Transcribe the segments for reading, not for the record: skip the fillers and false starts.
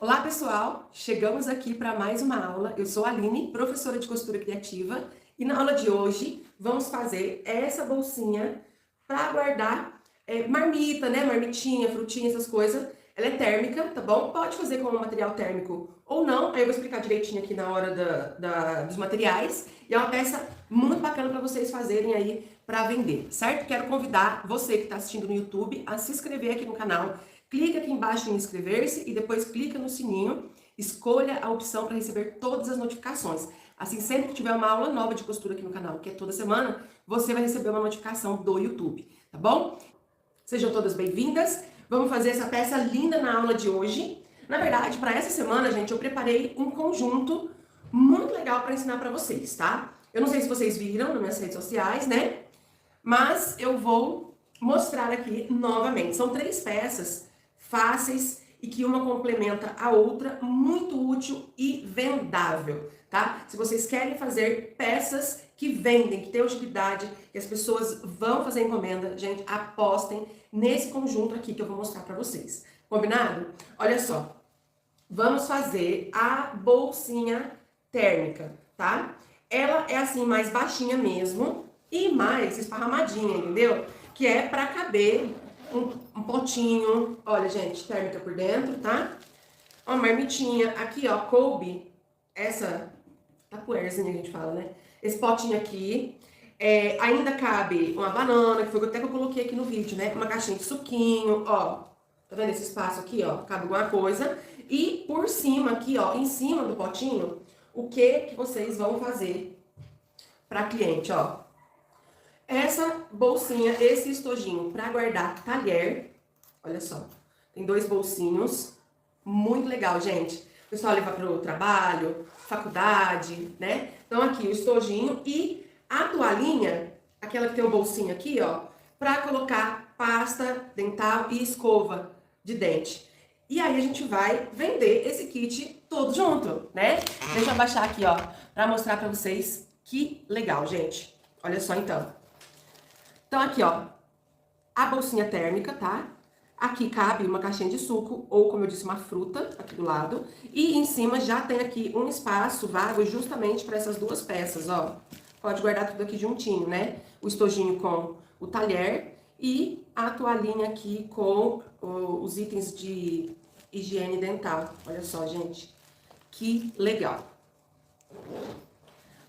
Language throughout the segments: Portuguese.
Olá pessoal, chegamos aqui para mais uma aula. Eu sou a Aline, professora de costura criativa, e na aula de hoje vamos fazer essa bolsinha para guardar marmita, né? Marmitinha, frutinha, essas coisas. Ela é térmica, tá bom? Pode fazer com material térmico ou não, aí eu vou explicar direitinho aqui na hora dos materiais. E é uma peça muito bacana para vocês fazerem aí para vender, certo? Quero convidar você que está assistindo no YouTube a se inscrever aqui no canal. Clica aqui embaixo em inscrever-se e depois clica no sininho, escolha a opção para receber todas as notificações. Assim, sempre que tiver uma aula nova de costura aqui no canal, que é toda semana, você vai receber uma notificação do YouTube, tá bom? Sejam todas bem-vindas. Vamos fazer essa peça linda na aula de hoje. Na verdade, para essa semana, gente, eu preparei um conjunto muito legal para ensinar para vocês, tá? Eu não sei se vocês viram nas minhas redes sociais, né? Mas eu vou mostrar aqui novamente. São 3 peças fáceis e que uma complementa a outra, muito útil e vendável, tá? Se vocês querem fazer peças que vendem, que têm utilidade, que as pessoas vão fazer encomenda, gente, apostem nesse conjunto aqui que eu vou mostrar pra vocês. Combinado? Olha só, vamos fazer a bolsinha térmica, tá? Ela é assim, mais baixinha mesmo e mais esparramadinha, entendeu? Que é pra caber um potinho, olha, gente, térmica por dentro, tá? Uma marmitinha, aqui, ó, coube, essa tapuerzinha que a gente fala, né? Esse potinho aqui, ainda cabe uma banana, que foi até que eu coloquei aqui no vídeo, né? Uma caixinha de suquinho, ó, tá vendo esse espaço aqui, ó? Cabe alguma coisa. E por cima aqui, ó, em cima do potinho, o que vocês vão fazer pra cliente, ó? Essa bolsinha, esse estojinho para guardar talher, olha só, tem 2 bolsinhos, muito legal, gente. O pessoal leva para o trabalho, faculdade, né? Então aqui o estojinho e a toalhinha, aquela que tem o bolsinho aqui, ó, para colocar pasta dental e escova de dente. E aí a gente vai vender esse kit todo junto, né? Deixa eu abaixar aqui, ó, para mostrar para vocês que legal, gente. Olha só então. Então, aqui, ó, a bolsinha térmica, tá? Aqui cabe uma caixinha de suco, ou como eu disse, uma fruta, aqui do lado. E em cima já tem aqui um espaço vago justamente para essas 2 peças, ó. Pode guardar tudo aqui juntinho, né? O estojinho com o talher e a toalhinha aqui com os itens de higiene dental. Olha só, gente. Que legal.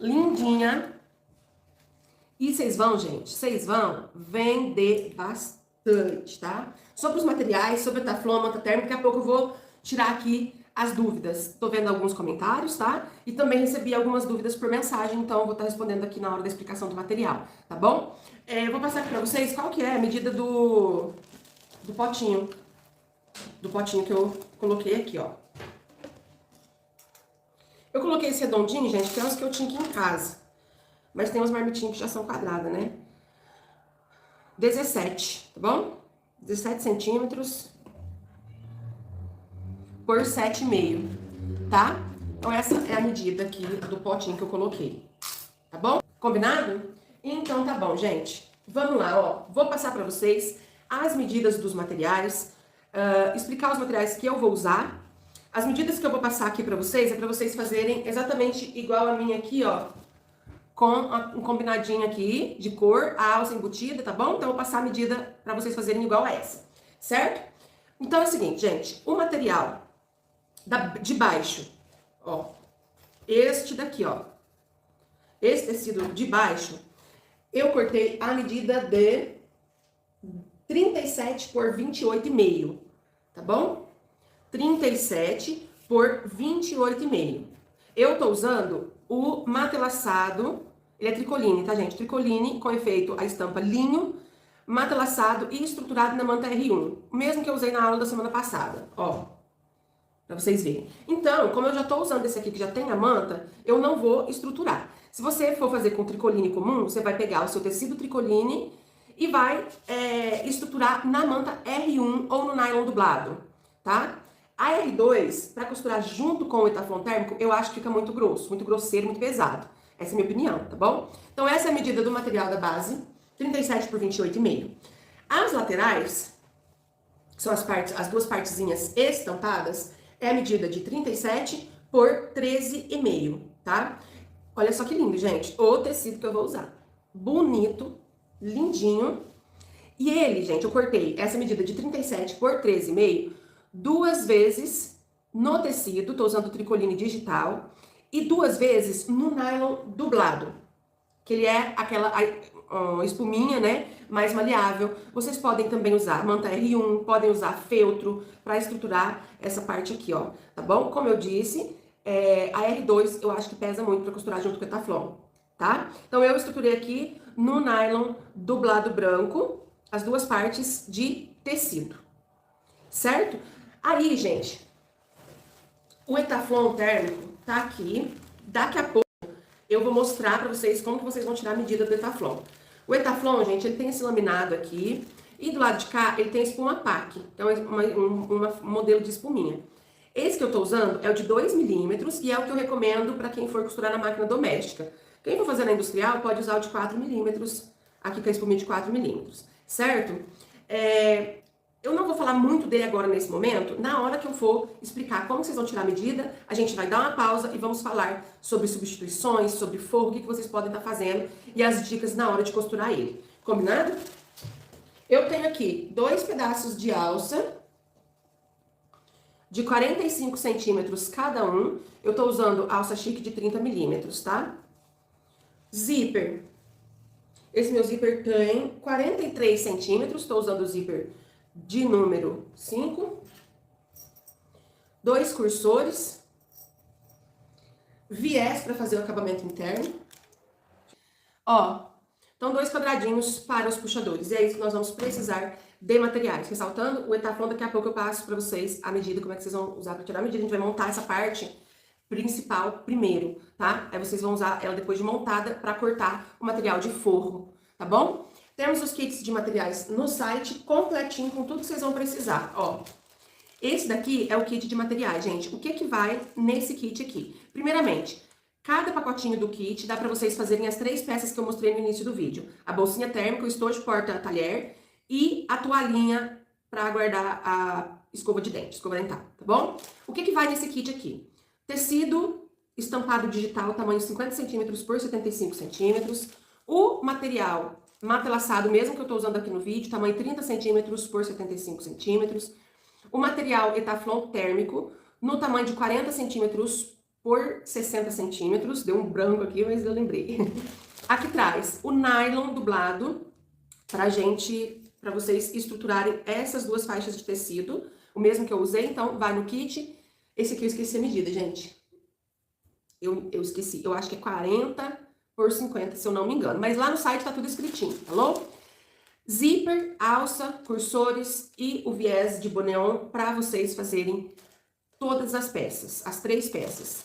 Lindinha. E vocês vão, gente, vocês vão vender bastante, tá? Sobre os materiais, sobre a Taflon, manta térmica, daqui a pouco eu vou tirar aqui as dúvidas. Tô vendo alguns comentários, tá? E também recebi algumas dúvidas por mensagem, então eu vou estar respondendo aqui na hora da explicação do material, tá bom? Eu vou passar aqui pra vocês qual que é a medida do potinho. Do potinho que eu coloquei aqui, ó. Eu coloquei esse redondinho, gente, que é os que eu tinha aqui em casa. Mas tem umas marmitinhas que já são quadradas, né? 17, tá bom? 17 centímetros por 7,5, tá? Então essa é a medida aqui do potinho que eu coloquei, tá bom? Combinado? Então tá bom, gente. Vamos lá, ó. Vou passar pra vocês as medidas dos materiais, explicar os materiais que eu vou usar. As medidas que eu vou passar aqui pra vocês é pra vocês fazerem exatamente igual a minha aqui, ó. Com um combinadinho aqui de cor, a alça embutida, tá bom? Então, eu vou passar a medida pra vocês fazerem igual a essa, certo? Então, é o seguinte, gente, o material de baixo, ó, este daqui, ó, esse tecido de baixo, eu cortei a medida de 37 por 28,5, tá bom? 37 por 28,5. Eu tô usando o matelaçado. Ele é tricoline, tá, gente? Tricoline com efeito a estampa linho, matelaçado e estruturado na manta R1. O mesmo que eu usei na aula da semana passada, ó. Pra vocês verem. Então, como eu já tô usando esse aqui que já tem a manta, eu não vou estruturar. Se você for fazer com tricoline comum, você vai pegar o seu tecido tricoline e vai estruturar na manta R1 ou no nylon dublado, tá? A R2, pra costurar junto com o Etaflon térmico, eu acho que fica muito grosso, muito grosseiro, muito pesado. Essa é a minha opinião, tá bom? Então, essa é a medida do material da base, 37 por 28,5. As laterais, que são as 2 partezinhas estampadas, É a medida de 37 por 13,5, tá? Olha só que lindo, gente. O tecido que eu vou usar. Bonito, lindinho. E ele, gente, eu cortei essa medida de 37 por 13,5 duas vezes no tecido, tô usando tricoline digital, e duas vezes no nylon dublado, que ele é aquela espuminha, né, mais maleável. Vocês podem também usar manta R1, podem usar feltro para estruturar essa parte aqui, ó, tá bom? Como eu disse, a R2 eu acho que pesa muito para costurar junto com o Etaflon, tá? Então eu estruturei aqui no nylon dublado branco as duas partes de tecido, certo? Aí, gente, o Etaflon térmico tá aqui. Daqui a pouco eu vou mostrar pra vocês como que vocês vão tirar a medida do Etaflon. O Etaflon, gente, ele tem esse laminado aqui. E do lado de cá, ele tem espuma PAC. Então, é um modelo de espuminha. Esse que eu tô usando é o de 2 milímetros e é o que eu recomendo pra quem for costurar na máquina doméstica. Quem for fazer na industrial pode usar o de 4 milímetros, aqui com a espuminha de 4 milímetros, certo? Eu não vou falar muito dele agora nesse momento. Na hora que eu for explicar como vocês vão tirar a medida, a gente vai dar uma pausa e vamos falar sobre substituições, sobre forro, o que vocês podem estar fazendo e as dicas na hora de costurar ele. Combinado? Eu tenho aqui 2 pedaços de alça de 45 centímetros cada um. Eu tô usando alça chique de 30 milímetros, tá? Zíper. Esse meu zíper tem 43 centímetros. Tô usando o zíper de número 5, 2 cursores, viés para fazer o acabamento interno. Ó, então 2 quadradinhos para os puxadores. E é isso que nós vamos precisar de materiais. Ressaltando, o Etaflon, daqui a pouco eu passo para vocês a medida, como é que vocês vão usar para tirar a medida. A gente vai montar essa parte principal primeiro, tá? Aí vocês vão usar ela depois de montada para cortar o material de forro, tá bom? Temos os kits de materiais no site, completinho, com tudo que vocês vão precisar, ó. Esse daqui é o kit de materiais, gente. O que que vai nesse kit aqui? Primeiramente, cada pacotinho do kit dá pra vocês fazerem as 3 peças que eu mostrei no início do vídeo. A bolsinha térmica, o estojo porta-talher e a toalhinha pra guardar a escova de dente, escova dental, tá bom? O que que vai nesse kit aqui? Tecido estampado digital, tamanho 50 centímetros por 75 centímetros. O material matelaçado, mesmo que eu tô usando aqui no vídeo, tamanho 30 centímetros por 75 centímetros. O material Etaflon térmico, no tamanho de 40 centímetros por 60 centímetros. Deu um branco aqui, mas eu lembrei. Aqui traz o nylon dublado, pra vocês estruturarem essas 2 faixas de tecido. O mesmo que eu usei, então vai no kit. Esse aqui eu esqueci a medida, gente. Eu esqueci, eu acho que é 40 por 50, se eu não me engano. Mas lá no site tá tudo escritinho, falou? Zíper, alça, cursores e o viés de boneon para vocês fazerem todas as peças, as 3 peças.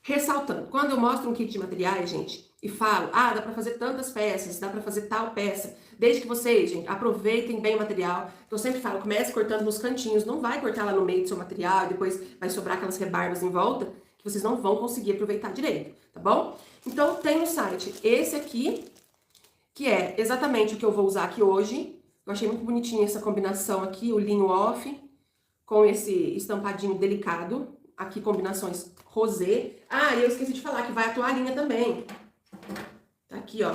Ressaltando, quando eu mostro um kit de materiais, gente, e falo, dá pra fazer tantas peças, dá pra fazer tal peça, desde que vocês, gente, aproveitem bem o material. Então, eu sempre falo, comece cortando nos cantinhos, não vai cortar lá no meio do seu material, depois vai sobrar aquelas rebarbas em volta, que vocês não vão conseguir aproveitar direito, tá bom? Então, tem no site esse aqui, que é exatamente o que eu vou usar aqui hoje. Eu achei muito bonitinha essa combinação aqui, o linho off, com esse estampadinho delicado. Aqui, combinações rosé. E eu esqueci de falar que vai a toalhinha também. Tá aqui, ó.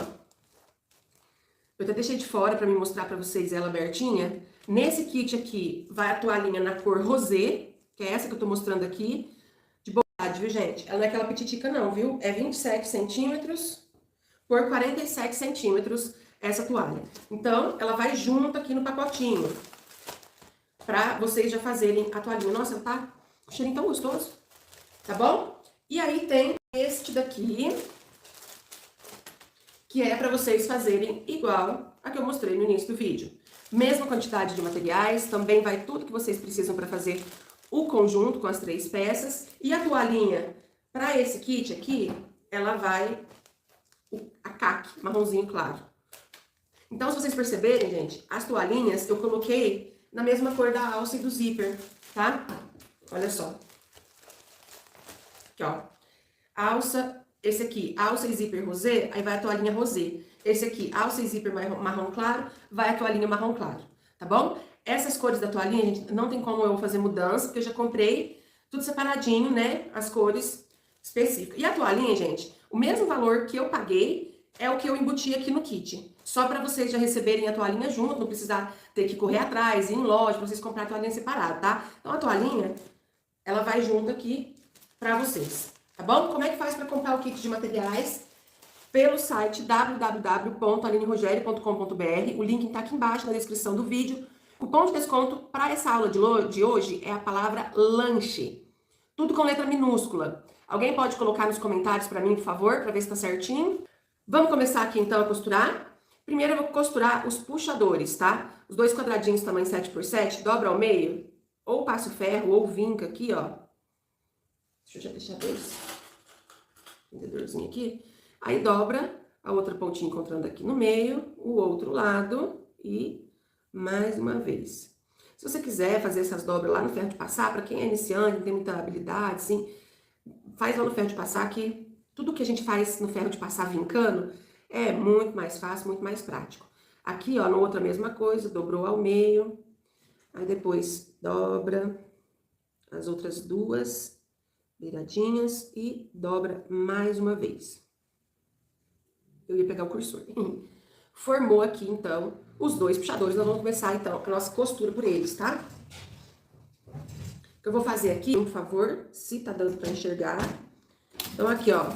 Eu até deixei de fora pra me mostrar pra vocês ela abertinha. Nesse kit aqui, vai a toalhinha na cor rosé, que é essa que eu tô mostrando aqui. De bondade, viu, gente? Ela não é aquela pititica não, viu? É 27 centímetros por 47 centímetros essa toalha. Então, ela vai junto aqui no pacotinho, pra vocês já fazerem a toalhinha. Nossa, ela tá com um cheirinho tão gostoso, tá bom? E aí tem este daqui, que é pra vocês fazerem igual a que eu mostrei no início do vídeo. Mesma quantidade de materiais, também vai tudo que vocês precisam pra fazer o conjunto com as 3 peças. E a toalhinha, pra esse kit aqui, ela vai a caque, marronzinho claro. Então, se vocês perceberem, gente, as toalhinhas eu coloquei na mesma cor da alça e do zíper, tá? Olha só. Aqui, ó. Alça, esse aqui, alça e zíper rosé, aí vai a toalhinha rosé. Esse aqui, alça e zíper marrom claro, vai a toalhinha marrom claro, tá bom? Essas cores da toalhinha, gente, não tem como eu fazer mudança, porque eu já comprei tudo separadinho, né? As cores específicas. E a toalhinha, gente, o mesmo valor que eu paguei é o que eu embuti aqui no kit. Só para vocês já receberem a toalhinha junto, não precisar ter que correr atrás, ir em loja, pra vocês comprarem a toalhinha separada, tá? Então a toalhinha, ela vai junto aqui pra vocês, tá bom? Como é que faz para comprar o kit de materiais? Pelo site www.alinerogerio.com.br. O link tá aqui embaixo na descrição do vídeo. O cupom de desconto para essa aula de hoje é a palavra lanche. Tudo com letra minúscula. Alguém pode colocar nos comentários para mim, por favor, para ver se tá certinho? Vamos começar aqui então a costurar. Primeiro eu vou costurar os puxadores, tá? Os dois quadradinhos tamanho 7x7, dobra ao meio, ou passa o ferro, ou vinca aqui, ó. Deixa eu já deixar dois entendedorzinho aqui. Aí dobra a outra pontinha encontrando aqui no meio, o outro lado e mais uma vez. Se você quiser fazer essas dobras lá no ferro de passar, para quem é iniciante, não tem muita habilidade, assim, faz lá no ferro de passar que tudo que a gente faz no ferro de passar vincando é muito mais fácil, muito mais prático. Aqui, ó, no outro a mesma coisa, dobrou ao meio, aí depois dobra as outras duas beiradinhas e dobra mais uma vez. Eu ia pegar o cursor. Formou aqui, então, os dois puxadores. Nós vamos começar, então, a nossa costura por eles, tá? O que eu vou fazer aqui, por favor, se tá dando pra enxergar. Então, aqui, ó,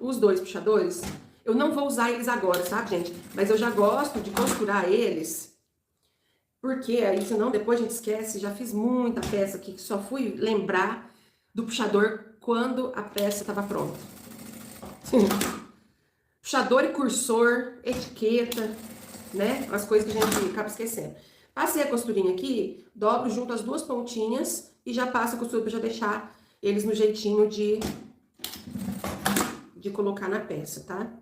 os dois puxadores, eu não vou usar eles agora, sabe, gente? Mas eu já gosto de costurar eles, porque aí, senão, depois a gente esquece. Já fiz muita peça aqui, que só fui lembrar do puxador quando a peça tava pronta. Puxador e cursor, etiqueta, né? As coisas que a gente acaba esquecendo. Passei a costurinha aqui, dobro junto as duas pontinhas e já passo a costura para já deixar eles no jeitinho de colocar na peça, tá?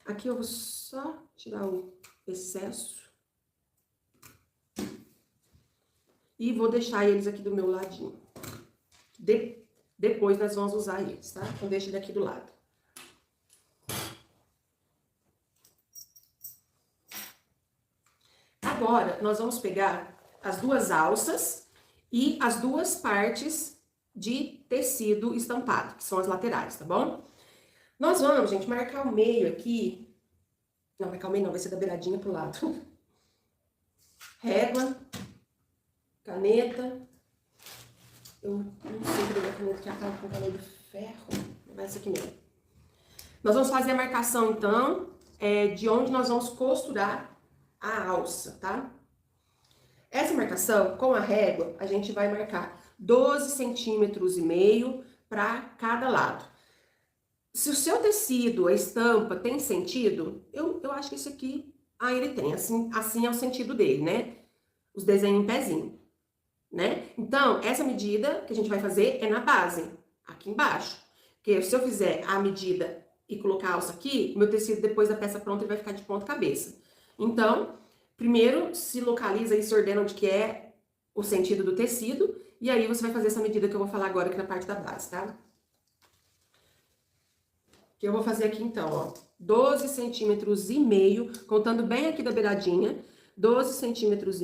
Aqui eu vou só tirar o excesso. E vou deixar eles aqui do meu ladinho. Depois nós vamos usar eles, tá? Então deixa ele aqui do lado. Agora, nós vamos pegar as duas alças e as duas partes de tecido estampado, que são as laterais, tá bom? Nós vamos, gente, marcar o meio aqui. Não, marcar o meio não, vai ser da beiradinha pro lado. Régua. Caneta. Eu não sei cadê a caneta, que acaba com caneta de ferro. Vai ser aqui mesmo. Nós vamos fazer a marcação, então, de onde nós vamos costurar a alça, tá? Essa marcação, com a régua, a gente vai marcar 12,5 centímetros para cada lado. Se o seu tecido, a estampa, tem sentido, eu acho que esse aqui, ele tem. Assim é o sentido dele, né? Os desenhos em pezinho. Né? Então, essa medida que a gente vai fazer é na base, aqui embaixo. Porque se eu fizer a medida e colocar a alça aqui, meu tecido depois da peça pronta ele vai ficar de ponta cabeça. Então, primeiro se localiza e se ordena onde que é o sentido do tecido, e aí você vai fazer essa medida que eu vou falar agora aqui na parte da base, tá? Que eu vou fazer aqui então, ó, 12,5 centímetros, contando bem aqui da beiradinha, 12,5 centímetros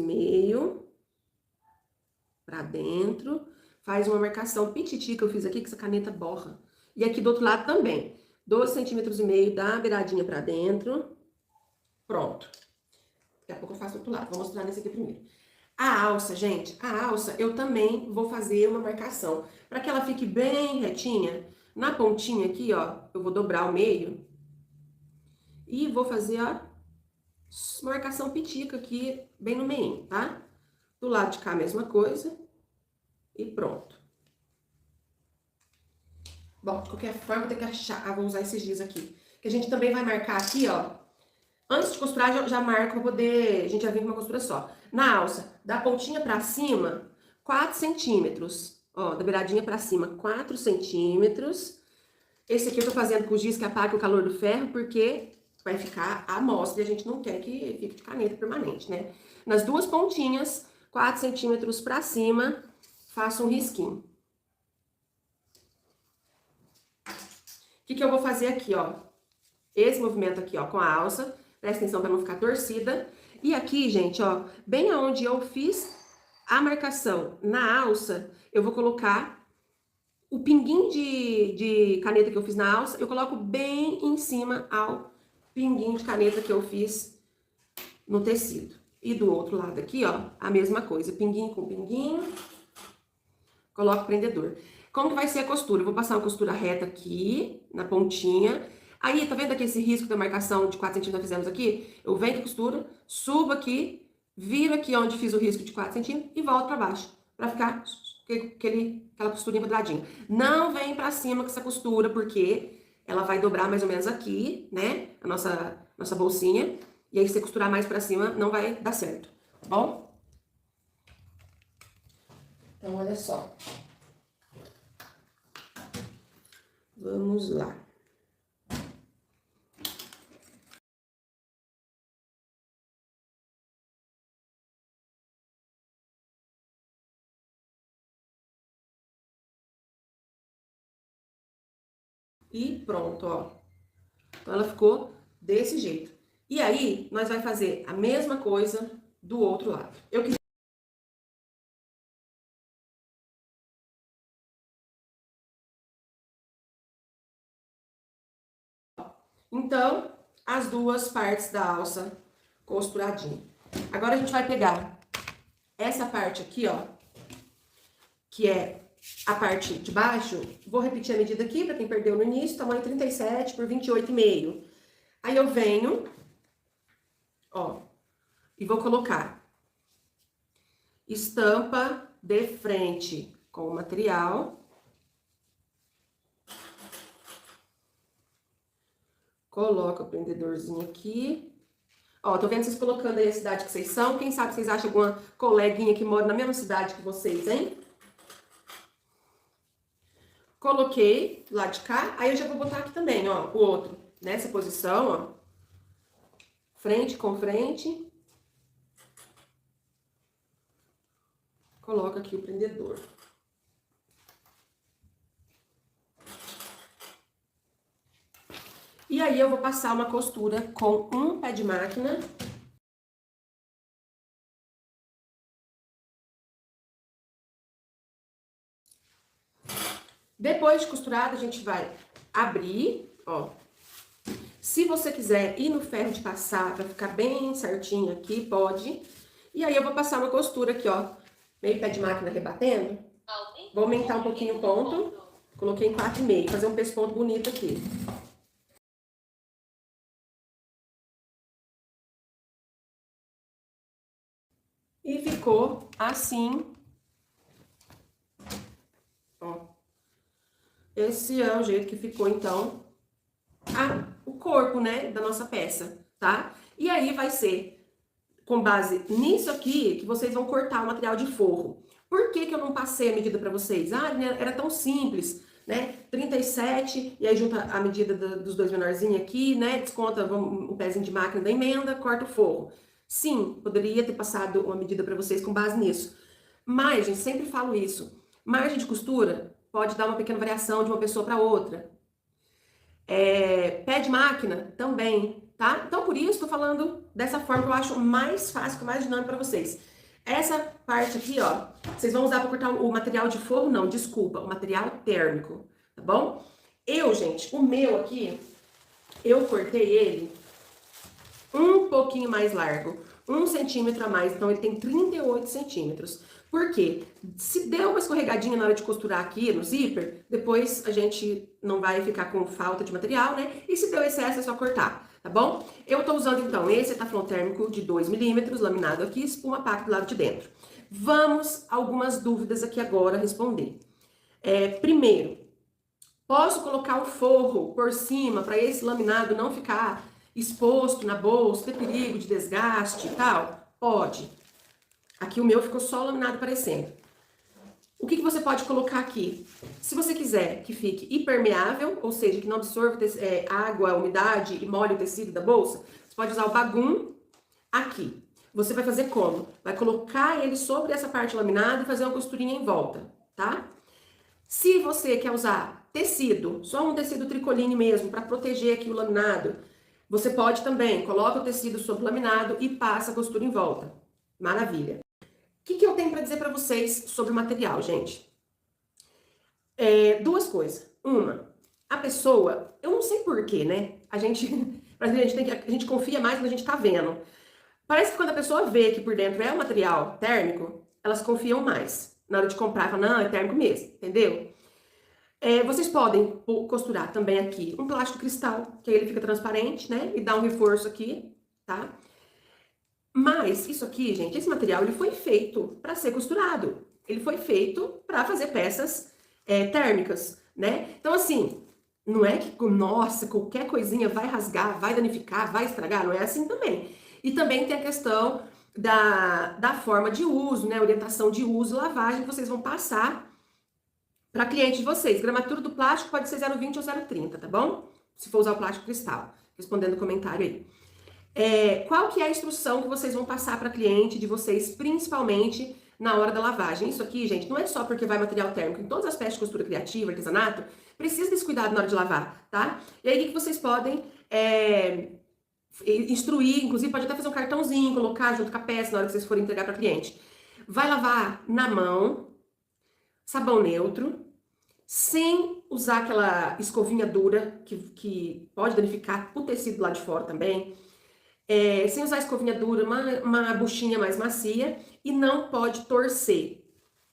pra dentro, faz uma marcação pititi que eu fiz aqui, que essa caneta borra. E aqui do outro lado também, 12,5 centímetros da beiradinha pra dentro. Pronto. Daqui a pouco eu faço do outro lado, vou mostrar nesse aqui primeiro. A alça, gente, eu também vou fazer uma marcação. Pra que ela fique bem retinha, na pontinha aqui, ó, eu vou dobrar o meio. E vou fazer, ó, marcação pitica aqui, bem no meio, tá? Do lado de cá, a mesma coisa. E pronto. Bom, de qualquer forma, vou ter que achar. Vou usar esses dias aqui. Que a gente também vai marcar aqui, ó. Antes de costurar, já marco pra poder... A gente já vem com uma costura só. Na alça, da pontinha pra cima, 4 centímetros. Ó, da beiradinha pra cima, 4 centímetros. Esse aqui eu tô fazendo com o giz que apaga o calor do ferro, porque vai ficar à mostra e a gente não quer que fique de caneta permanente, né? Nas duas pontinhas, 4 centímetros pra cima, faço um risquinho. O que eu vou fazer aqui, ó? Esse movimento aqui, ó, com a alça, Presta atenção para não ficar torcida. E aqui, gente, ó, bem aonde eu fiz a marcação na alça, eu vou colocar o pinguinho de caneta que eu fiz na alça, eu coloco bem em cima ao pinguinho de caneta que eu fiz no tecido. E do outro lado aqui, ó, a mesma coisa, pinguinho com pinguinho, coloco o prendedor. Como que vai ser a costura? Eu vou passar uma costura reta aqui, na pontinha. Aí, tá vendo aqui esse risco da marcação de 4 centímetros que nós fizemos aqui? Eu venho com a costura, subo aqui, viro aqui onde fiz o risco de 4 centímetros e volto pra baixo, pra ficar aquela costurinha quadradinha. Não vem pra cima com essa costura, porque ela vai dobrar mais ou menos aqui, né? A nossa bolsinha. E aí, se você costurar mais pra cima, não vai dar certo, tá bom? Então, olha só. Vamos lá. E pronto, ó. Então, ela ficou desse jeito. E aí, nós vai fazer a mesma coisa do outro lado. Então, as duas partes da alça costuradinha. Agora, a gente vai pegar essa parte aqui, ó, que é a parte de baixo. Vou repetir a medida aqui, pra quem perdeu no início, tamanho 37 por 28,5. Aí, eu venho, ó, e vou colocar estampa de frente com o material. Coloca o prendedorzinho aqui. Ó, tô vendo vocês colocando aí a cidade que vocês são. Quem sabe vocês acham alguma coleguinha que mora na mesma cidade que vocês, hein? Coloquei lá de cá. Aí eu já vou botar aqui também, ó, o outro. Nessa posição, ó. Frente com frente. Coloca aqui o prendedor. E aí, eu vou passar uma costura com um pé de máquina. Depois de costurado, a gente vai abrir, ó. Se você quiser ir no ferro de passar pra ficar bem certinho aqui, pode. E aí, eu vou passar uma costura aqui, ó. Meio pé de máquina rebatendo. Vou aumentar um pouquinho o ponto. Coloquei em 4,5, fazer um pesponto bonito aqui. E ficou assim. Ó. Esse é o jeito que ficou, então, o corpo, né, da nossa peça, tá? E aí vai ser, com base nisso aqui, que vocês vão cortar o material de forro. Por que que eu não passei a medida pra vocês? Ah, era tão simples, né? 37, e aí junta a medida dos dois menorzinhos aqui, né? Desconta um pezinho de máquina da emenda, corta o forro. Sim, poderia ter passado uma medida pra vocês com base nisso. Mas, gente, sempre falo isso. Margem de costura pode dar uma pequena variação de uma pessoa para outra. Pé de máquina também, tá? Então, por isso, tô falando dessa forma que eu acho mais fácil, mais dinâmico para vocês. Essa parte aqui, ó, vocês vão usar para cortar o material de forro? Não, desculpa, o material térmico, tá bom? Gente, o meu aqui, eu cortei ele um pouquinho mais largo, 1 centímetro a mais, então ele tem 38 centímetros. Por quê? Se der uma escorregadinha na hora de costurar aqui no zíper, depois a gente não vai ficar com falta de material, né? E se deu excesso é só cortar, tá bom? Eu tô usando então esse taflon térmico de 2 milímetros, laminado aqui, espuma PAC do lado de dentro. Vamos a algumas dúvidas aqui agora responder. Primeiro, posso colocar o forro por cima para esse laminado não ficar exposto na bolsa, ter perigo de desgaste e tal? Pode. Aqui o meu ficou só o laminado aparecendo. O que você pode colocar aqui? Se você quiser que fique impermeável, ou seja, que não absorva água, umidade e molhe o tecido da bolsa, você pode usar o bagum aqui. Você vai fazer como? Vai colocar ele sobre essa parte laminada e fazer uma costurinha em volta, tá? Se você quer usar tecido, só um tecido tricoline mesmo, para proteger aqui o laminado, Você pode também, coloca o tecido sobre o laminado e passa a costura em volta. Maravilha. O que eu tenho para dizer para vocês sobre o material, gente? Duas coisas. Uma, a pessoa, eu não sei porquê, né? A gente confia mais quando a gente tá vendo. Parece que quando a pessoa vê que por dentro é um material térmico, elas confiam mais. Na hora de comprar, fala, não, é térmico mesmo, entendeu? Vocês podem costurar também aqui um plástico cristal, que aí ele fica transparente, né? E dá um reforço aqui, tá? Mas isso aqui, gente, esse material, ele foi feito para ser costurado. Ele foi feito para fazer peças térmicas, né? Então, assim, não é que, nossa, qualquer coisinha vai rasgar, vai danificar, vai estragar, não é assim também. E também tem a questão da forma de uso, né? Orientação de uso, lavagem que vocês vão passar para cliente de vocês. Gramatura do plástico pode ser 0,20 ou 0,30, tá bom? Se for usar o plástico cristal. Respondendo o comentário aí. Qual que é a instrução que vocês vão passar para cliente de vocês, principalmente na hora da lavagem? Isso aqui, gente, não é só porque vai material térmico. Em todas as peças de costura criativa, artesanato, precisa desse cuidado na hora de lavar, tá? E aí, o que vocês podem instruir, inclusive pode até fazer um cartãozinho, colocar junto com a peça na hora que vocês forem entregar para cliente. Vai lavar na mão, sabão neutro, sem usar aquela escovinha dura, que pode danificar o tecido lá de fora também. Sem usar escovinha dura, uma buchinha mais macia, e não pode torcer.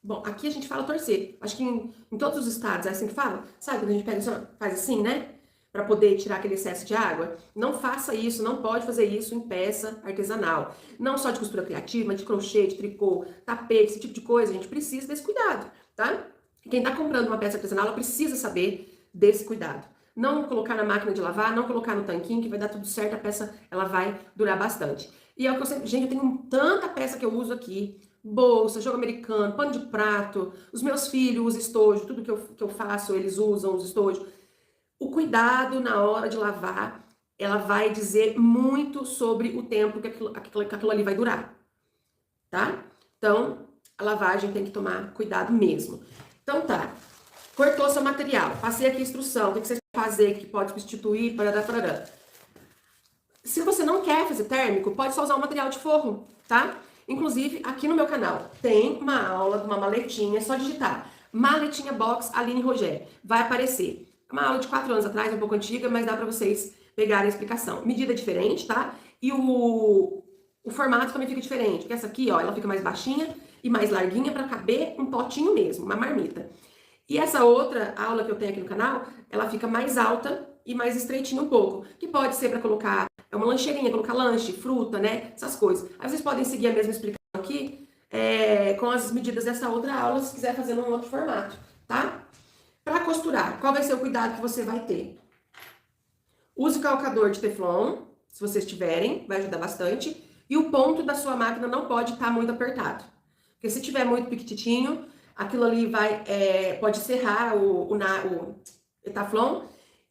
Bom, aqui a gente fala torcer. Acho que em todos os estados é assim que fala. Sabe quando a gente pega faz assim, né? Para poder tirar aquele excesso de água? Não faça isso, não pode fazer isso em peça artesanal. Não só de costura criativa, mas de crochê, de tricô, tapete, esse tipo de coisa. A gente precisa desse cuidado, tá? Quem tá comprando uma peça artesanal, ela precisa saber desse cuidado. Não colocar na máquina de lavar, não colocar no tanquinho, que vai dar tudo certo, a peça ela vai durar bastante. E é o que eu sempre... Gente, eu tenho tanta peça que eu uso aqui. Bolsa, jogo americano, pano de prato, os meus filhos usam estojo, tudo que eu faço, eles usam os estojos. O cuidado na hora de lavar, ela vai dizer muito sobre o tempo que aquilo ali vai durar, tá? Então, a lavagem tem que tomar cuidado mesmo. Então tá, cortou seu material, passei aqui a instrução, o que vocês vão fazer, que pode substituir, parará, parará. Se você não quer fazer térmico, pode só usar um material de forro, tá? Inclusive, aqui no meu canal tem uma aula de uma maletinha, é só digitar Maletinha Box Aline Rogé, vai aparecer. É uma aula de 4 anos atrás, um pouco antiga, mas dá pra vocês pegarem a explicação. Medida diferente, tá? E o formato também fica diferente, porque essa aqui, ó, ela fica mais baixinha e mais larguinha para caber um potinho mesmo, uma marmita. E essa outra aula que eu tenho aqui no canal, ela fica mais alta e mais estreitinha um pouco, que pode ser para colocar uma lancheirinha, colocar lanche, fruta, né, essas coisas. Aí vocês podem seguir a mesma explicação aqui com as medidas dessa outra aula, se quiser fazer num outro formato, tá? Para costurar, qual vai ser o cuidado que você vai ter? Use calcador de teflon, se vocês tiverem, vai ajudar bastante. E o ponto da sua máquina não pode estar muito apertado. Porque se tiver muito piquititinho, aquilo ali pode serrar o teflon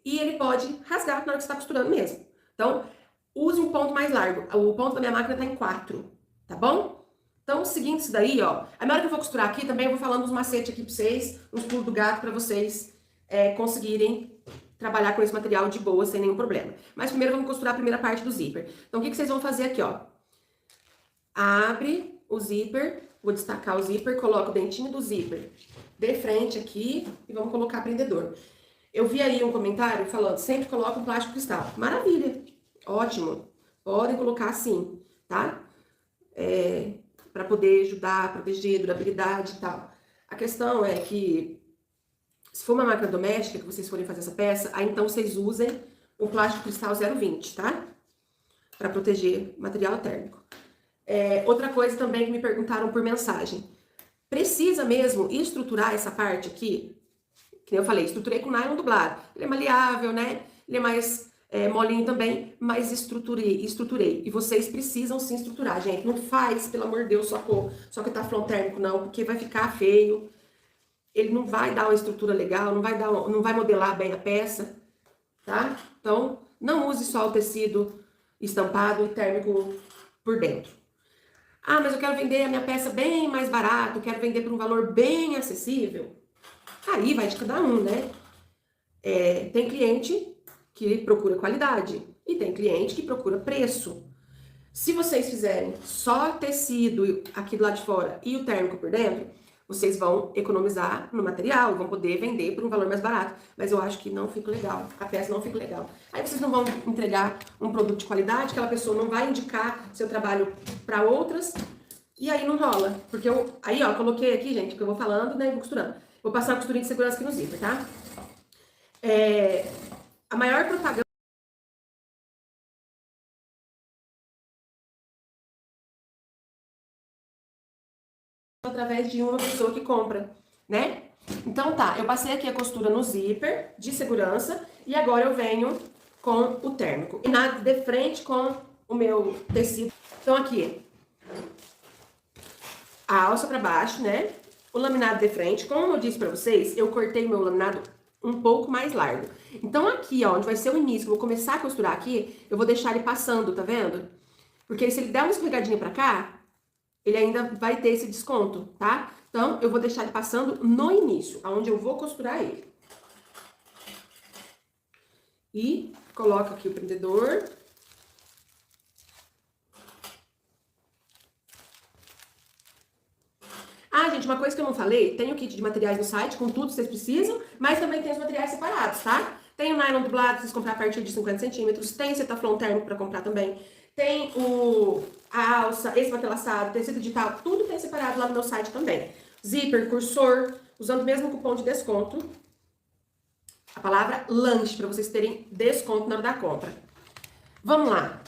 e ele pode rasgar na hora que você está costurando mesmo. Então, use um ponto mais largo. O ponto da minha máquina está em 4, tá bom? Então, seguindo isso daí, ó, a hora que eu vou costurar aqui, também eu vou falando uns macetes aqui pra vocês, uns pulos do gato pra vocês conseguirem trabalhar com esse material de boa, sem nenhum problema. Mas primeiro vamos costurar a primeira parte do zíper. Então, o que vocês vão fazer aqui, ó? Abre o zíper, vou destacar o zíper, coloca o dentinho do zíper de frente aqui e vamos colocar prendedor. Eu vi aí um comentário falando, sempre coloca um plástico cristal. Maravilha, ótimo. Podem colocar assim, tá? Para poder ajudar, proteger, durabilidade e tal. A questão é que, se for uma máquina doméstica que vocês forem fazer essa peça, aí então vocês usem o plástico cristal 0,20, tá? Para proteger material térmico. Outra coisa também que me perguntaram por mensagem. Precisa mesmo estruturar essa parte aqui? Que nem eu falei, estruturei com nylon dublado. Ele é maleável, né? Ele é mais molinho também, mas estruturei. E vocês precisam se estruturar, gente. Não faz, pelo amor de Deus, só que teflon térmico, não, porque vai ficar feio. Ele não vai dar uma estrutura legal, não vai modelar bem a peça, tá? Então, não use só o tecido estampado e térmico por dentro. Ah, mas eu quero vender a minha peça bem mais barato, quero vender por um valor bem acessível. Aí vai de cada um, né? Tem cliente que procura qualidade. e tem cliente que procura preço. Se vocês fizerem só tecido aqui do lado de fora e o térmico por dentro, vocês vão economizar no material, vão poder vender por um valor mais barato. Mas eu acho que não fica legal, a peça não fica legal. Aí vocês não vão entregar um produto de qualidade, aquela pessoa não vai indicar seu trabalho para outras, e aí não rola. Porque aí ó, coloquei aqui, gente, que eu vou falando, né, e vou costurando. Vou passar a costurinha de segurança aqui no zíper, tá? A maior propaganda através de uma pessoa que compra, né? Então tá, eu passei aqui a costura no zíper de segurança e agora eu venho com o térmico. E nada de frente com o meu tecido. Então aqui, a alça pra baixo, né? O laminado de frente, como eu disse pra vocês, eu cortei meu laminado um pouco mais largo. Então aqui, ó, onde vai ser o início, eu vou começar a costurar aqui, eu vou deixar ele passando, tá vendo? Porque se ele der uma escorregadinha pra cá, ele ainda vai ter esse desconto, tá? Então, eu vou deixar ele passando no início, aonde eu vou costurar ele. E coloco aqui o prendedor. Ah, gente, uma coisa que eu não falei, tem o kit de materiais no site, com tudo que vocês precisam, mas também tem os materiais separados, tá? Tem o nylon dublado, vocês comprar a partir de 50 centímetros, tem Cetaflon térmico pra comprar também, tem a alça, esse matelaçado, tecido digital, tudo tem separado lá no meu site também. Zíper, cursor, usando o mesmo cupom de desconto, a palavra lanche, pra vocês terem desconto na hora da compra. Vamos lá.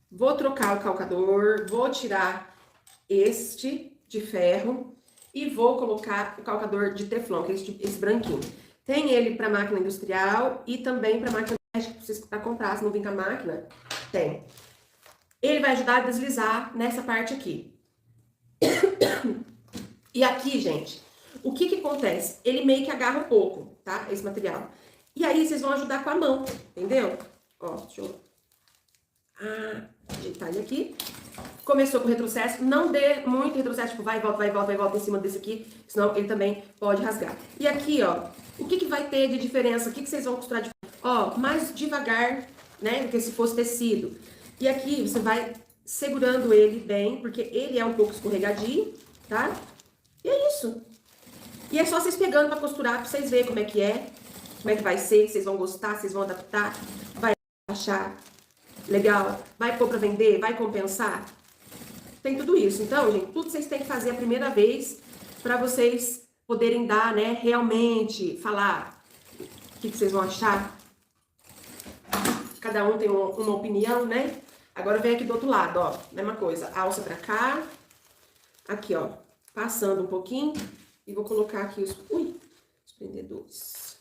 Vou trocar o calcador, vou tirar este de ferro e vou colocar o calcador de teflon, que é esse branquinho. Tem ele para máquina industrial e também para máquina doméstica, para vocês comprar, se não vir com a máquina, tem. Ele vai ajudar a deslizar nessa parte aqui. E aqui, gente, o que que acontece? Ele meio que agarra um pouco, tá? Esse material. E aí vocês vão ajudar com a mão, entendeu? Ó, deixa eu ajeitar ele aqui. Começou com retrocesso, não dê muito retrocesso, tipo, vai e volta, vai e volta, vai e volta em cima desse aqui, senão ele também pode rasgar. E aqui, ó, o que que vai ter de diferença? O que que vocês vão costurar de... Ó, mais devagar, né, do que se fosse tecido. E aqui você vai segurando ele bem, porque ele é um pouco escorregadio, tá? E é isso. E é só vocês pegando pra costurar, pra vocês verem como é que vai ser, vocês vão gostar, vocês vão adaptar, vai achar legal, vai pôr pra vender, vai compensar. Tem tudo isso. Então, gente, tudo vocês têm que fazer a primeira vez pra vocês poderem dar, né, realmente falar o que vocês vão achar. Cada um tem uma opinião, né? Agora vem aqui do outro lado, ó, mesma coisa, alça pra cá, aqui, ó, passando um pouquinho e vou colocar aqui os prendedores.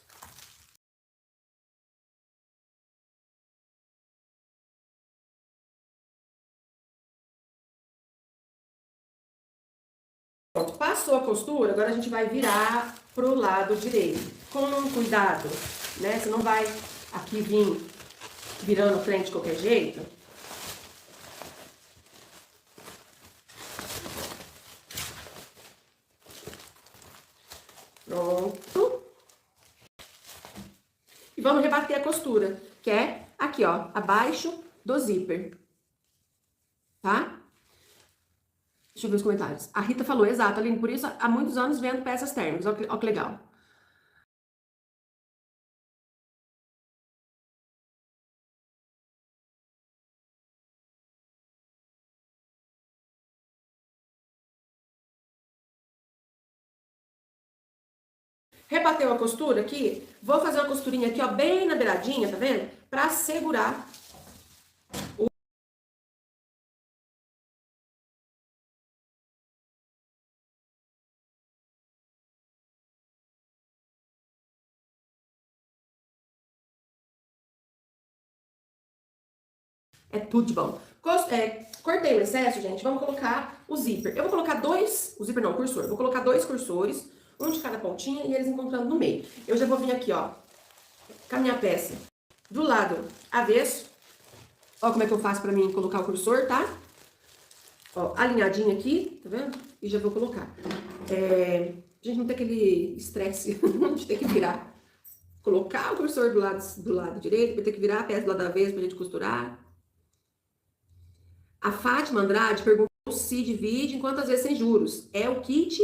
Pronto, passou a costura, agora a gente vai virar pro lado direito. Com cuidado, né? Você não vai aqui vir virando frente de qualquer jeito. Pronto. E vamos rebater a costura, que é aqui, ó, abaixo do zíper. Tá? Deixa eu ver os comentários. A Rita falou, exato, Aline, por isso há muitos anos vendo peças térmicas. Ó que legal. Rebateu a costura aqui, vou fazer uma costurinha aqui, ó, bem na beiradinha, tá vendo? Pra segurar o... É tudo de bom. Cortei o excesso, gente, vamos colocar o zíper. Eu vou colocar o zíper não, o cursor. Vou colocar 2 cursores, um de cada pontinha e eles encontrando no meio. Eu já vou vir aqui, ó, com a minha peça do lado avesso. Ó como é que eu faço pra mim colocar o cursor, tá? Ó, alinhadinho aqui, tá vendo? E já vou colocar. A gente não tem aquele estresse de ter que virar. colocar o cursor do lado direito, vai ter que virar a peça do lado avesso pra gente costurar. A Fátima Andrade perguntou se divide em quantas vezes sem juros. É o kit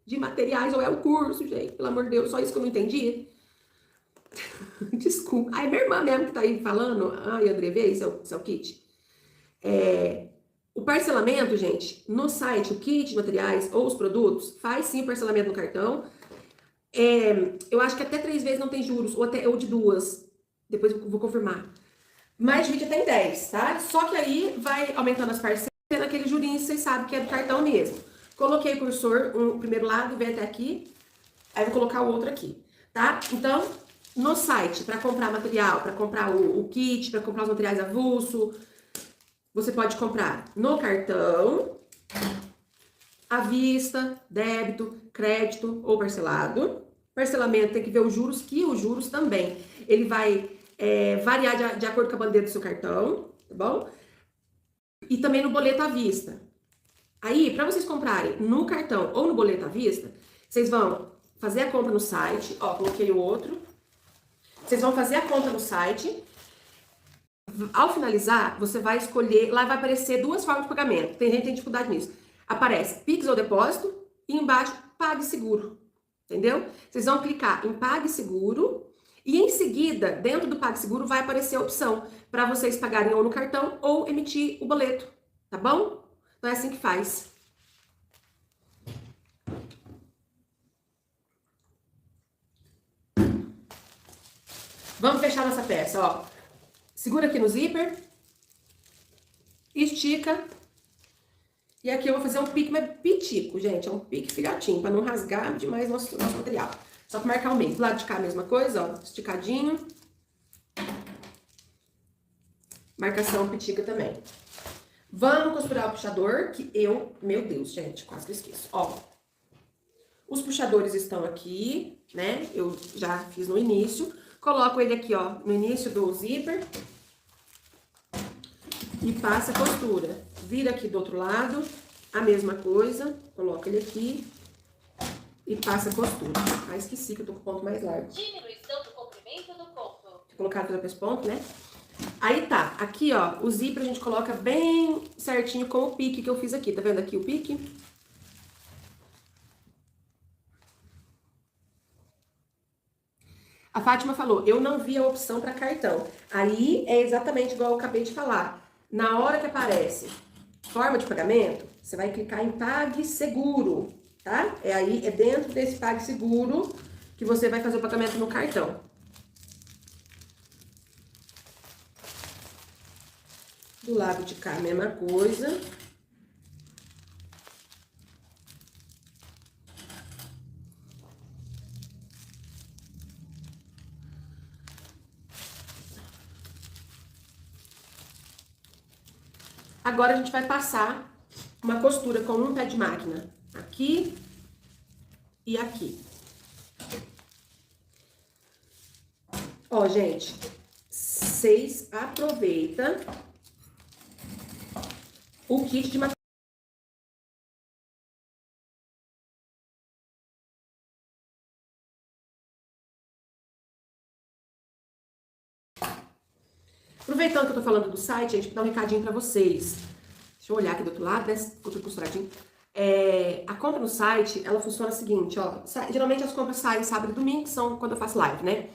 de materiais ou é o curso, gente? Pelo amor de Deus, só isso que eu não entendi. Desculpa. Ai, minha irmã mesmo que tá aí falando. Ai, André, vê aí seu kit. O parcelamento, gente, no site, o kit de materiais ou os produtos, faz sim o parcelamento no cartão. Eu acho que até 3 vezes não tem juros, ou de 2. Depois eu vou confirmar. Mas divide até em 10, tá? Só que aí vai aumentando as parcelas, tendo aquele jurinho, vocês sabem que é do cartão mesmo. Coloquei o cursor, o primeiro lado, vem até aqui. Aí vou colocar o outro aqui, tá? Então, no site, para comprar material, para comprar o kit, para comprar os materiais avulso, você pode comprar no cartão, à vista, débito, crédito ou parcelado. Parcelamento tem que ver os juros, que os juros também, ele vai variar de acordo com a bandeira do seu cartão, tá bom? E também no boleto à vista. Aí, para vocês comprarem no cartão ou no boleto à vista, vocês vão fazer a compra no site, ó, coloquei o outro. Vocês vão fazer a compra no site. Ao finalizar, você vai escolher, lá vai aparecer 2 formas de pagamento. Tem gente que tem dificuldade nisso. Aparece Pix ou depósito e embaixo PagSeguro, entendeu? Vocês vão clicar em PagSeguro e em seguida, dentro do PagSeguro, vai aparecer a opção para vocês pagarem ou no cartão ou emitir o boleto, tá bom? Então é assim que faz. Vamos fechar nossa peça, ó. Segura aqui no zíper, estica. E aqui eu vou fazer um pique, mas pitico, gente. É um pique filhotinho, para não rasgar demais nosso material. Só para marcar o meio. Do lado de cá a mesma coisa, ó. Esticadinho. Marcação pitica também. Vamos costurar o puxador, que meu Deus, gente, quase que eu esqueço. Ó, os puxadores estão aqui, né? Eu já fiz no início. Coloco ele aqui, ó, no início do zíper. E passa a costura. Vira aqui do outro lado, a mesma coisa. Coloca ele aqui e passa a costura. Ah, esqueci que eu tô com o ponto mais largo. Diminuição do comprimento do ponto. Vou colocar tudo esse ponto, né? Aí tá, aqui ó, o zíper a gente coloca bem certinho com o pique que eu fiz aqui. Tá vendo aqui o pique? A Fátima falou, eu não vi a opção para cartão. Aí é exatamente igual eu acabei de falar. Na hora que aparece forma de pagamento, você vai clicar em PagSeguro, tá? É dentro desse PagSeguro que você vai fazer o pagamento no cartão. Do lado de cá, a mesma coisa. Agora a gente vai passar uma costura com um pé de máquina aqui e aqui. Ó, gente, vocês aproveitam o kit de material. Aproveitando que eu tô falando do site, gente, vou dar um recadinho pra vocês. Deixa eu olhar aqui do outro lado, né? Outro costuradinho. A compra no site, ela funciona o seguinte, ó. Geralmente as compras saem sábado e domingo, que são quando eu faço live, né?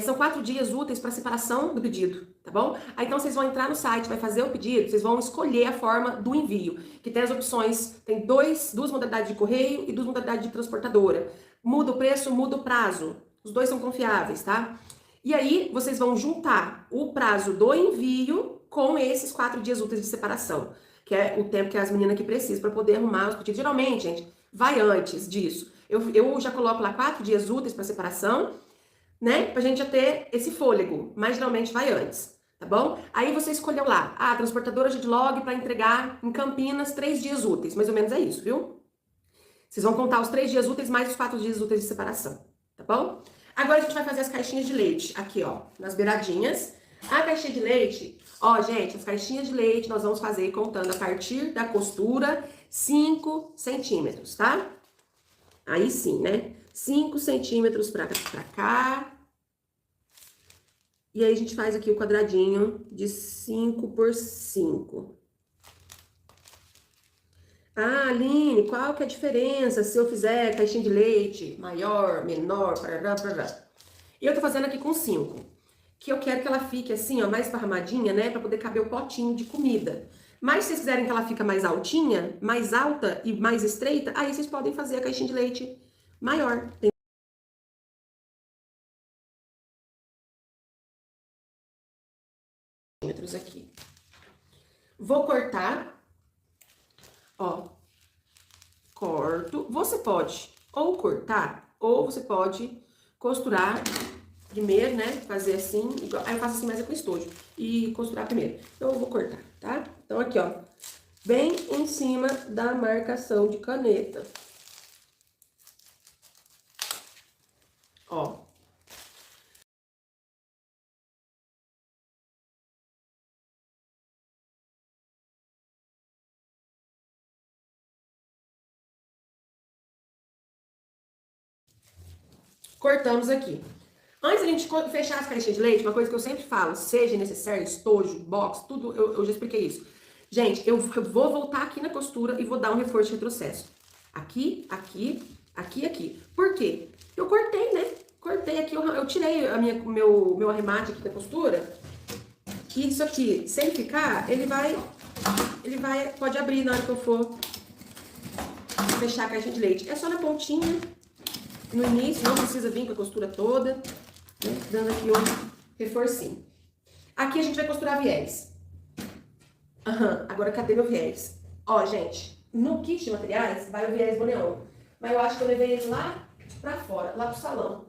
São 4 dias úteis para separação do pedido, tá bom? Aí então vocês vão entrar no site, vai fazer o pedido, vocês vão escolher a forma do envio, que tem as opções, tem duas modalidades de correio e 2 modalidades de transportadora. Muda o preço, muda o prazo. Os 2 são confiáveis, tá? E aí vocês vão juntar o prazo do envio com esses 4 dias úteis de separação, que é o tempo que as meninas aqui precisam para poder arrumar os pedidos. Geralmente, gente, vai antes disso. Eu já coloco lá 4 dias úteis para separação, né? Pra gente já ter esse fôlego, mas geralmente vai antes, tá bom? Aí você escolheu lá, transportadora Gidlog para entregar em Campinas 3 dias úteis, mais ou menos é isso, viu? Vocês vão contar os 3 dias úteis mais os 4 dias úteis de separação, tá bom? Agora a gente vai fazer as caixinhas de leite, aqui ó, nas beiradinhas. A caixinha de leite, ó gente, as caixinhas de leite nós vamos fazer contando a partir da costura 5 centímetros, tá? Aí sim, né? 5 centímetros pra cá E aí a gente faz aqui o quadradinho de 5 por 5. Ah, Aline, qual que é a diferença se eu fizer caixinha de leite maior, menor, parará, parará. E eu tô fazendo aqui com 5, que eu quero que ela fique assim, ó, mais esparramadinha, né, pra poder caber o potinho de comida. Mas se vocês quiserem que ela fique mais altinha, mais alta e mais estreita, aí vocês podem fazer a caixinha de leite maior. Tem centímetros aqui. Vou cortar, ó, corto. Você pode ou cortar, ou você pode costurar primeiro, né? Fazer assim, igual, aí eu faço assim, mas é com estojo. E costurar primeiro. Então, eu vou cortar, tá? Então, aqui, ó, bem em cima da marcação de caneta. Ó. Cortamos aqui. Antes da gente fechar as caixinhas de leite, uma coisa que eu sempre falo, seja necessário, estojo, box, tudo, eu já expliquei isso. Gente, eu vou voltar aqui na costura e vou dar um reforço de retrocesso. Aqui, aqui, aqui, aqui. Por quê? Eu cortei, né? Cortei aqui, eu tirei meu arremate aqui da costura. Que isso aqui, sem ficar, ele vai, pode abrir na hora que eu for fechar a caixa de leite. É só na pontinha, no início, não precisa vir com a costura toda, né? Dando aqui um reforcinho. Aqui a gente vai costurar viés. Agora cadê meu viés? Ó, gente, no kit de materiais vai o viés boneon. Mas eu acho que eu levei ele lá pra fora, lá pro salão.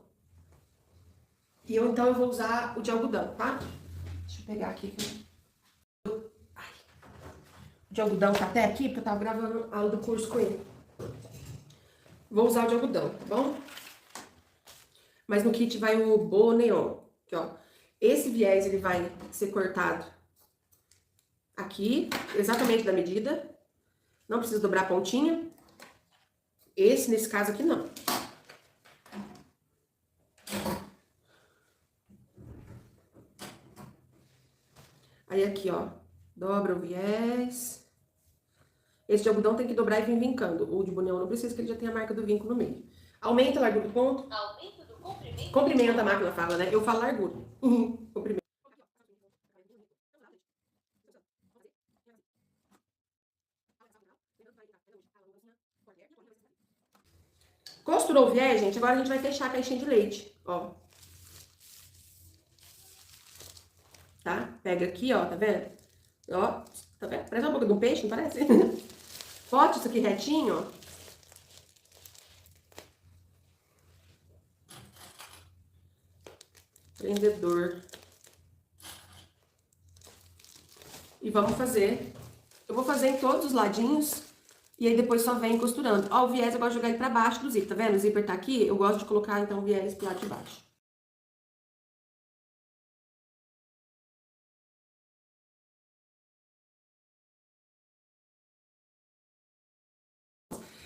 E então eu vou usar o de algodão, tá? Deixa eu pegar aqui. Ai. O de algodão tá até aqui, porque eu tava gravando a aula do curso com ele. Vou usar o de algodão, tá bom? Mas no kit vai o boneon, aqui, ó. Esse viés, ele vai ser cortado aqui, exatamente da medida. Não precisa dobrar a pontinha. Esse, nesse caso aqui, não. Aí aqui, ó, dobra o viés. Esse de algodão tem que dobrar e vir vincando. O de boneon não precisa, que ele já tem a marca do vinco no meio. Aumenta a largura do ponto. Aumento do comprimento. Comprimenta, a máquina fala, né? Eu falo largura. Comprimento. Costurou o viés, gente? Agora a gente vai fechar a caixinha de leite, ó. Tá? Pega aqui, ó, tá vendo? Ó, tá vendo? Parece uma boca de um peixe, não parece? Bote isso aqui retinho, ó. Prendedor. E vamos fazer. Eu vou fazer em todos os ladinhos. E aí depois só vem costurando. Ó, o viés eu gosto de jogar ele pra baixo do zíper, tá vendo? O zíper tá aqui, eu gosto de colocar, então, o viés pro lado de baixo.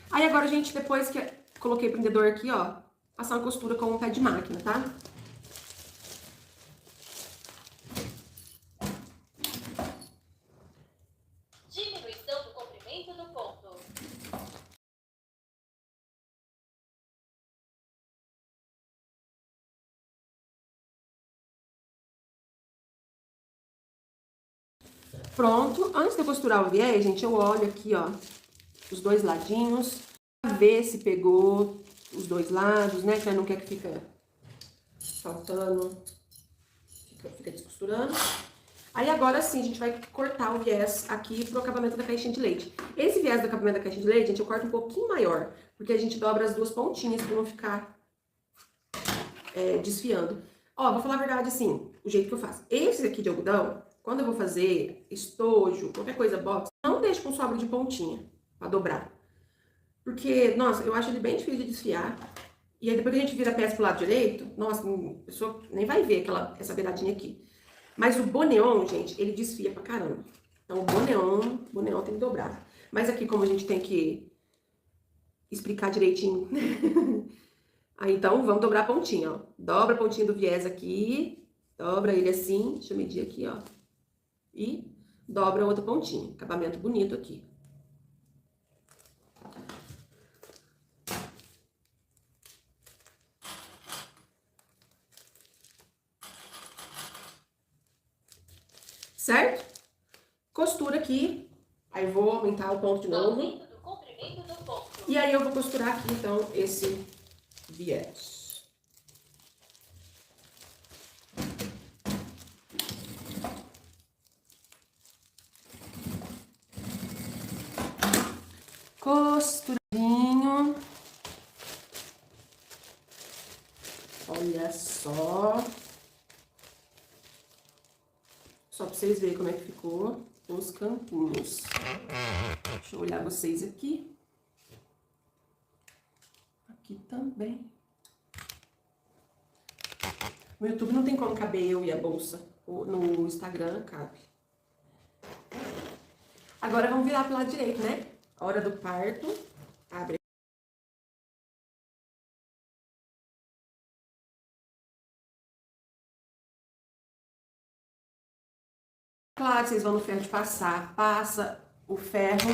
Aí agora, gente, depois que coloquei o prendedor aqui, ó, passar uma costura com um pé de máquina, tá? Diminuição do comprimento do ponto. Pronto. Antes de eu costurar o viés, gente, eu olho aqui, ó, os dois ladinhos, pra ver se pegou os dois lados, né? Que eu não quer que fica faltando, fica descosturando. Aí agora sim, a gente vai cortar o viés aqui pro acabamento da caixinha de leite. Esse viés do acabamento da caixinha de leite, gente, eu corto um pouquinho maior, porque a gente dobra as duas pontinhas pra não ficar desfiando. Ó, vou falar a verdade assim, o jeito que eu faço. Esse aqui de algodão, quando eu vou fazer estojo, qualquer coisa box, não deixo com sobra de pontinha pra dobrar. Porque, nossa, eu acho ele bem difícil de desfiar. E aí depois que a gente vira a peça pro lado direito, nossa, a pessoa nem vai ver essa beiradinha aqui. Mas o boneon, gente, ele desfia pra caramba. Então o boneon tem que dobrar. Mas aqui, como a gente tem que explicar direitinho. Aí então, vamos dobrar a pontinha, ó. Dobra a pontinha do viés aqui. Dobra ele assim, deixa eu medir aqui, ó. E dobra a outra pontinha. Acabamento bonito aqui. Certo? Costura aqui. Aí vou aumentar o ponto de novo. Aumento do comprimento do ponto. E aí eu vou costurar aqui, então, esse viés. Costuradinho. Olha só. Só pra vocês verem como é que ficou os cantinhos. Deixa eu olhar vocês aqui. Aqui também. No YouTube não tem como caber eu e a bolsa. No Instagram cabe. Agora vamos virar pro lado direito, né? Hora do parto. Abre. Claro, vocês vão no ferro de passar. Passa o ferro,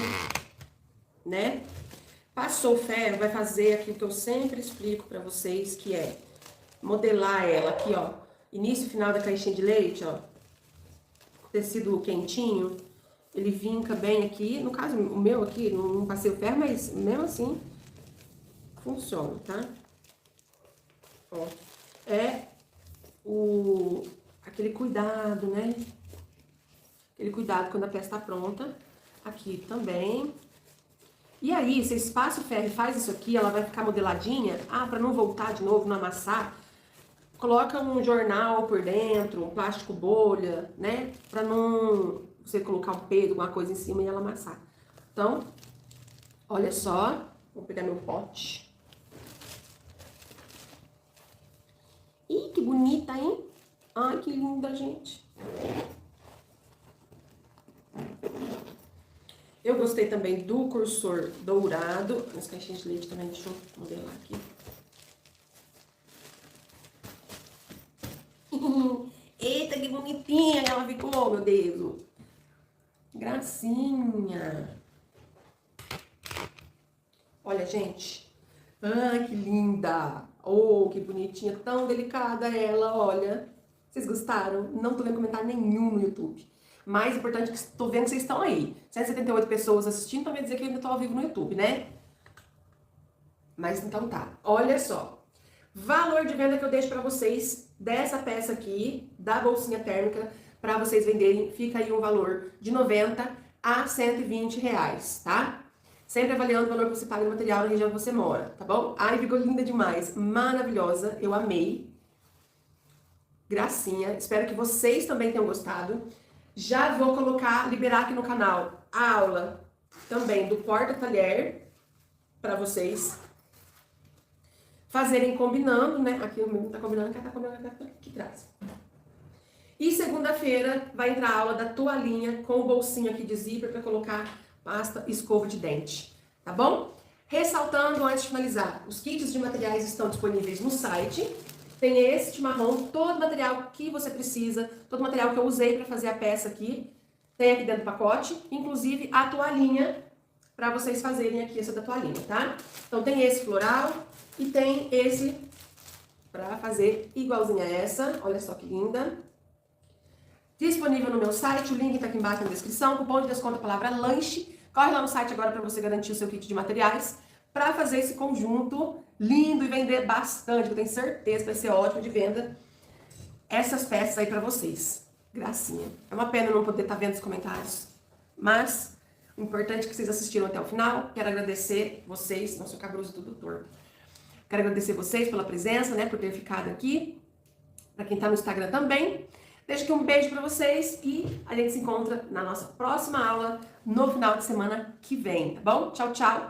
né? Passou o ferro, vai fazer aquilo que eu sempre explico pra vocês, que é modelar ela aqui, ó. Início e final da caixinha de leite, ó. Tecido quentinho. Ele vinca bem aqui. No caso, o meu aqui, não passei o ferro, mas mesmo assim, funciona, tá? Ó. É aquele cuidado, né? Aquele cuidado quando a peça tá pronta. Aqui também. E aí, vocês passam o ferro e faz isso aqui, ela vai ficar modeladinha. Ah, pra não voltar de novo, não amassar, coloca um jornal por dentro, um plástico bolha, né? Pra não você colocar um peso, alguma coisa em cima e ela amassar. Então, olha só. Vou pegar meu pote. Ih, que bonita, hein? Ai, que linda, gente. Eu gostei também do cursor dourado. As caixinhas de leite também, deixa eu modelar aqui. Eita, que bonitinha ela ficou, meu Deus. Gracinha. Olha, gente. Ah, que linda. Oh, que bonitinha. Tão delicada ela, olha. Vocês gostaram? Não tô vendo comentário nenhum no YouTube. Mais importante que tô vendo que vocês estão aí. 178 pessoas assistindo, então vai dizer que eu ainda tô ao vivo no YouTube, né? Mas então tá. Olha só. Valor de venda que eu deixo pra vocês dessa peça aqui, da bolsinha térmica, pra vocês venderem, fica aí um valor de 90 a 120 reais, tá? Sempre avaliando o valor que você paga no material na região que você mora, tá bom? Ai, ficou linda demais, maravilhosa, eu amei. Gracinha, espero que vocês também tenham gostado. Já vou liberar aqui no canal a aula também do porta-talher para vocês fazerem combinando, né? Aqui o meu tá combinando, aqui tá combinando, aqui atrás. E segunda-feira vai entrar a aula da toalhinha com o bolsinho aqui de zíper para colocar pasta e escova de dente, tá bom? Ressaltando, antes de finalizar, os kits de materiais estão disponíveis no site. Tem esse de marrom, todo o material que você precisa, todo o material que eu usei para fazer a peça aqui, tem aqui dentro do pacote, inclusive a toalhinha, para vocês fazerem aqui essa da toalhinha, tá? Então tem esse floral e tem esse para fazer igualzinha a essa, olha só que linda. Disponível no meu site, o link tá aqui embaixo na descrição, cupom de desconto a palavra lanche. Corre lá no site agora para você garantir o seu kit de materiais, para fazer esse conjunto lindo e vender bastante, eu tenho certeza que vai ser ótimo de venda essas peças aí pra vocês. Gracinha. É uma pena não poder estar vendo os comentários, mas o importante é que vocês assistiram até o final. Quero agradecer vocês, nossa, o cabruso tudo torto. Quero agradecer vocês pela presença, né, por ter ficado aqui. Pra quem tá no Instagram também. Deixo aqui um beijo pra vocês e a gente se encontra na nossa próxima aula no final de semana que vem, tá bom? Tchau, tchau!